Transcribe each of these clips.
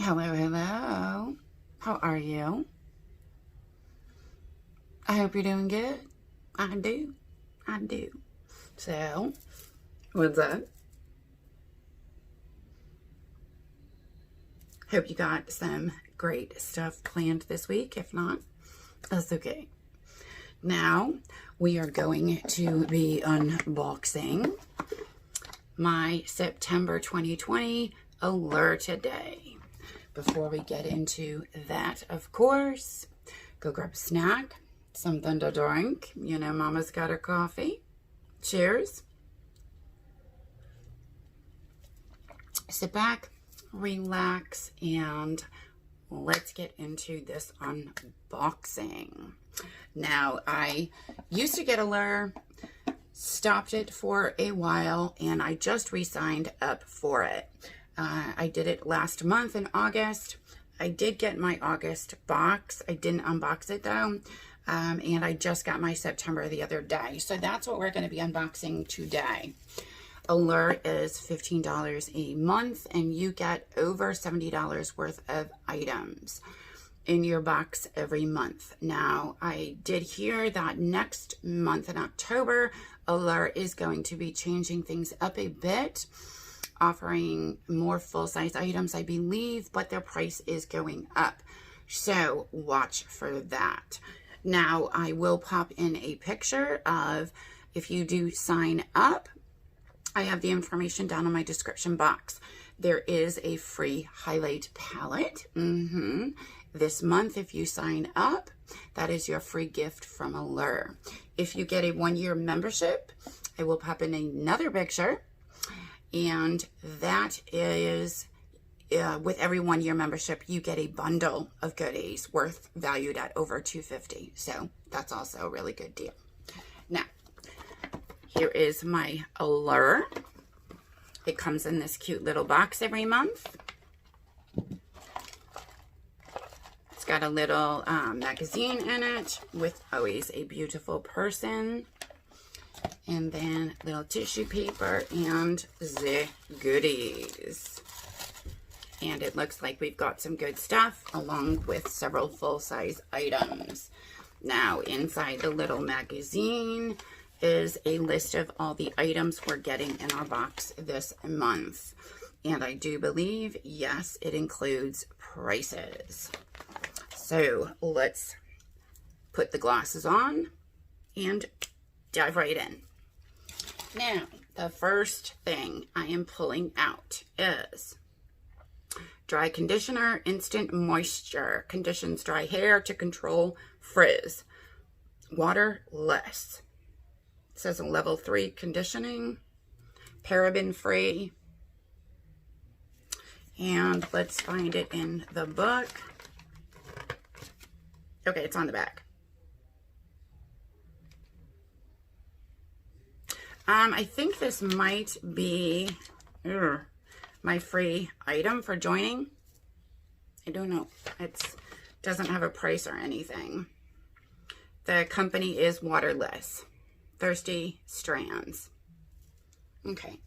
Hello, hello. How are you? I hope you're doing good. I do. I do. So, what's up? Hope you got some great stuff planned this week. If not, that's okay. Now, we are going to be unboxing my September 2020 Allure today. Before we get into that, of course, go grab a snack, something to drink. You know, Mama's got her coffee. Cheers. Sit back, relax, and let's get into this unboxing. Now, I used to get Allure, stopped it for a while, and I just re-signed up for it. I did it last month in August. I did get my August box. I didn't unbox it though. And I just got my September the other day. So that's what we're going to be unboxing today. Allure is $15 a month, and you get over $70 worth of items in your box every month. Now, I did hear that next month in October, Allure is going to be changing things up a bit, offering more full-size items, I believe, but their price is going up. So watch for that. Now, I will pop in a picture of if you do sign up. I have the information down in my description box. There is a free highlight palette. This month, if you sign up, that is your free gift from Allure. If you get a 1-year membership, I will pop in another picture. And that is, with every 1-year membership, you get a bundle of goodies valued at over $250. So that's also a really good deal. Now, here is my Allure. It comes in this cute little box every month. It's got a little magazine in it with always a beautiful person. And then little tissue paper and the goodies. And it looks like we've got some good stuff along with several full-size items. Now, inside the little magazine is a list of all the items we're getting in our box this month. And I do believe, yes, it includes prices. So let's put the glasses on and dive right in. Now, the first thing I am pulling out is Dry Conditioner Instant Moisture. Conditions dry hair to control frizz. Waterless. It says a level 3 conditioning. Paraben free. And let's find it in the book. Okay, it's on the back. I think this might be my free item for joining. I don't know. It doesn't have a price or anything. The company is Waterless. Thirsty Strands. Okay.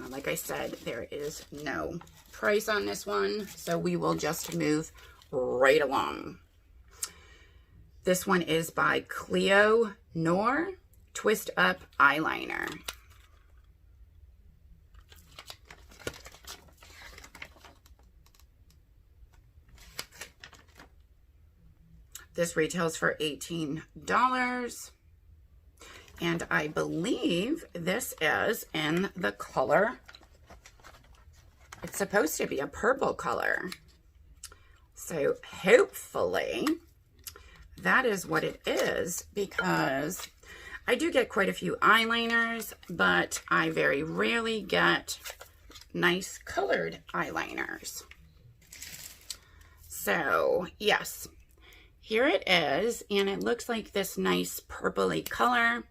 Like I said, there is no price on this one, so we will just move right along. This one is by Clio Noir Twist Up Eyeliner. This retails for $18. And I believe this is in the color, it's supposed to be a purple color. So hopefully that is what it is, because I do get quite a few eyeliners, but I very rarely get nice colored eyeliners. So yes, here it is, and it looks like this nice purpley color.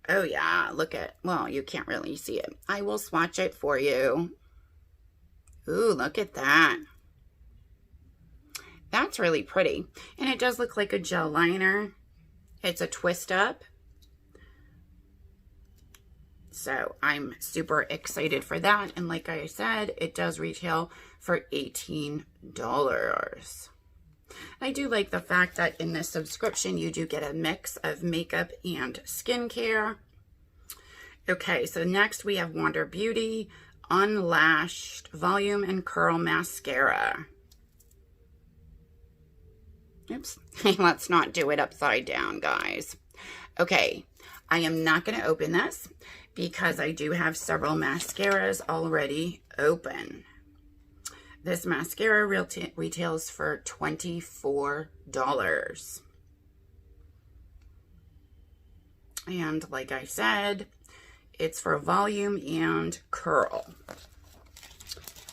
Oh yeah, look at, well, you can't really see it. I will swatch it for you. Ooh, look at that. That's really pretty. And it does look like a gel liner. It's a twist up. So I'm super excited for that. And like I said, it does retail for $18. I do like the fact that in this subscription, you do get a mix of makeup and skincare. Okay, so next we have Wander Beauty Unlashed Volume and Curl Mascara. Oops, let's not do it upside down, guys. Okay, I am not going to open this because I do have several mascaras already open. This mascara retails for $24. And like I said, it's for volume and curl.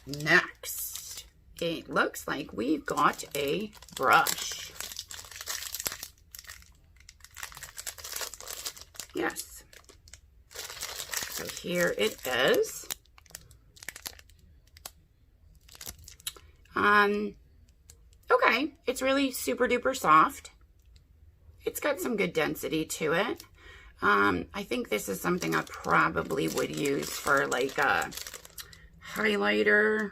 Next, it looks like we've got a brush. Yes. So here it is. Okay, it's really super duper soft. It's got some good density to it. I think this is something I probably would use for like a highlighter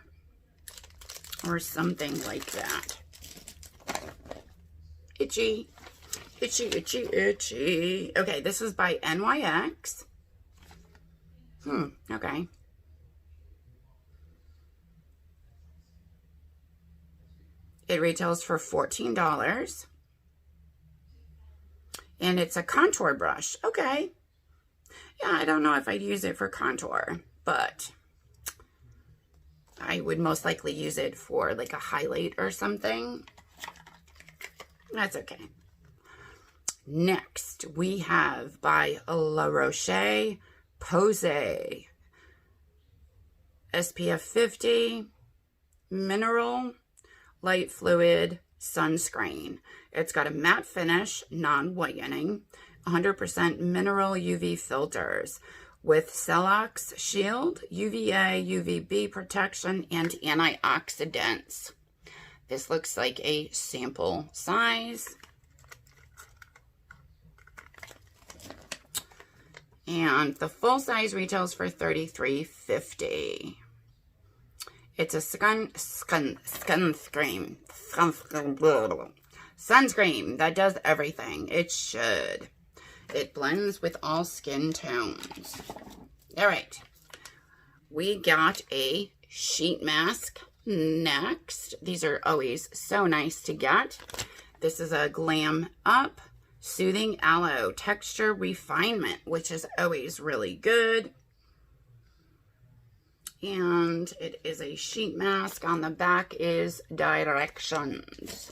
or something like that. Itchy, itchy, itchy, itchy. Okay, this is by NYX. Okay. It retails for $14. And it's a contour brush. Okay. Yeah, I don't know if I'd use it for contour, but I would most likely use it for like a highlight or something. That's okay. Next, we have by La Roche Posay SPF 50 Mineral Light Fluid Sunscreen. It's got a matte finish, non-whitening, 100% mineral UV filters with Celox Shield, UVA, UVB protection, and antioxidants. This looks like a sample size. And the full size retails for $33.50. It's a sunscreen that does everything. It should. It blends with all skin tones. All right. We got a sheet mask next. These are always so nice to get. This is a Glam Up Soothing Aloe Texture Refinement, which is always really good. And it is a sheet mask. On the back is directions.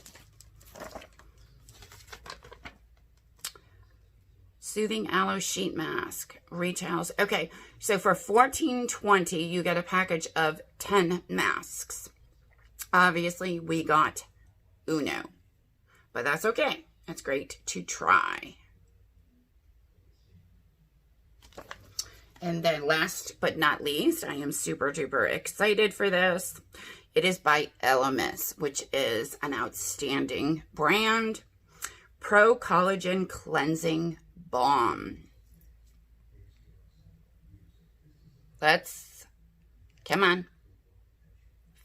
Soothing Aloe Sheet Mask retails. Okay, so for $14.20, you get a package of 10 masks. Obviously, we got uno, but that's okay. That's great to try. And then last but not least, I am super duper excited for this. It is by Elemis, which is an outstanding brand. Pro Collagen Cleansing Balm. Come on.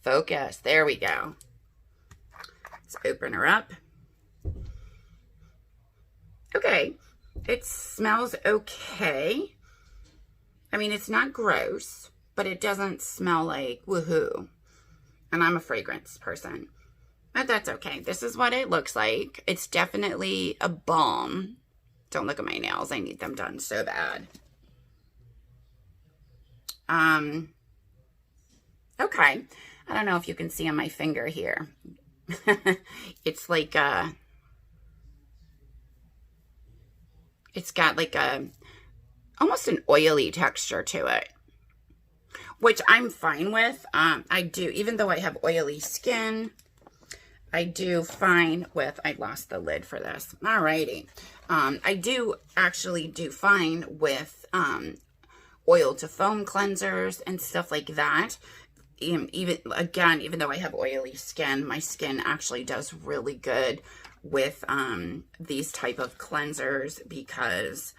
Focus. There we go. Let's open her up. Okay. It smells okay. I mean, it's not gross, but it doesn't smell like woohoo. And I'm a fragrance person, but that's okay. This is what it looks like. It's definitely a balm. Don't look at my nails. I need them done so bad. Okay. I don't know if you can see on my finger here. It's like it's got like almost an oily texture to it, which I'm fine with. I do, even though I have oily skin, I do fine with, I lost the lid for this. Alrighty. I do actually do fine with oil to foam cleansers and stuff like that. Even though I have oily skin, my skin actually does really good with these type of cleansers because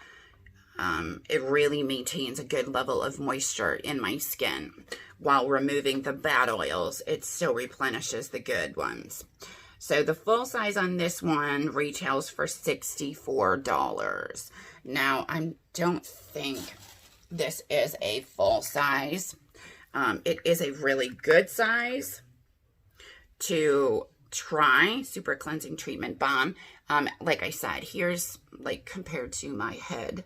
It really maintains a good level of moisture in my skin. While removing the bad oils, it still replenishes the good ones. So the full size on this one retails for $64. Now, I don't think this is a full size. It is a really good size to try. Super Cleansing Treatment Balm. Like I said, here's like compared to my head.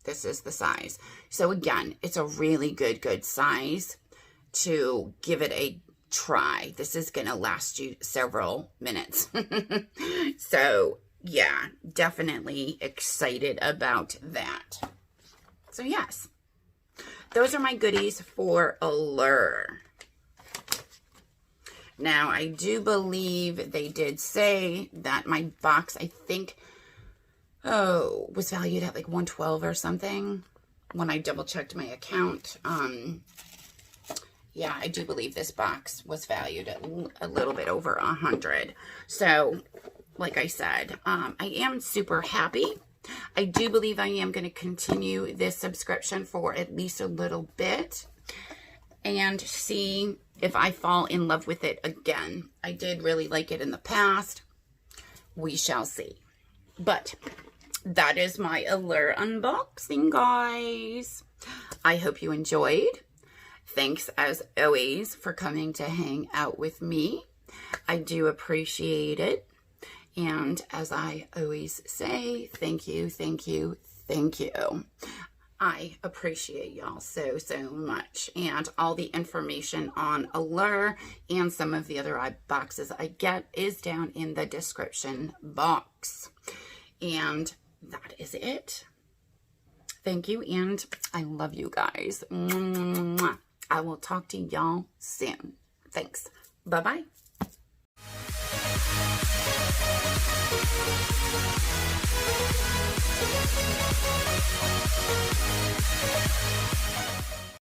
This is the size. So again, it's a really good size to give it a try. This is going to last you several minutes. So yeah, definitely excited about that. So yes, those are my goodies for Allure. Now, I do believe they did say that my box, I think, was valued at like $112 or something when I double checked my account. Yeah, I do believe this box was valued at a little bit over $100. So, like I said, I am super happy. I do believe I am going to continue this subscription for at least a little bit and see if I fall in love with it again. I did really like it in the past. We shall see. But that is my Allure unboxing, guys. I hope you enjoyed. Thanks, as always, for coming to hang out with me. I do appreciate it. And as I always say, thank you, thank you, thank you. I appreciate y'all so much. And all the information on Allure and some of the other boxes I get is down in the description box. And that is it. Thank you, and I love you guys. Mwah. I will talk to y'all soon. Thanks. Bye-bye.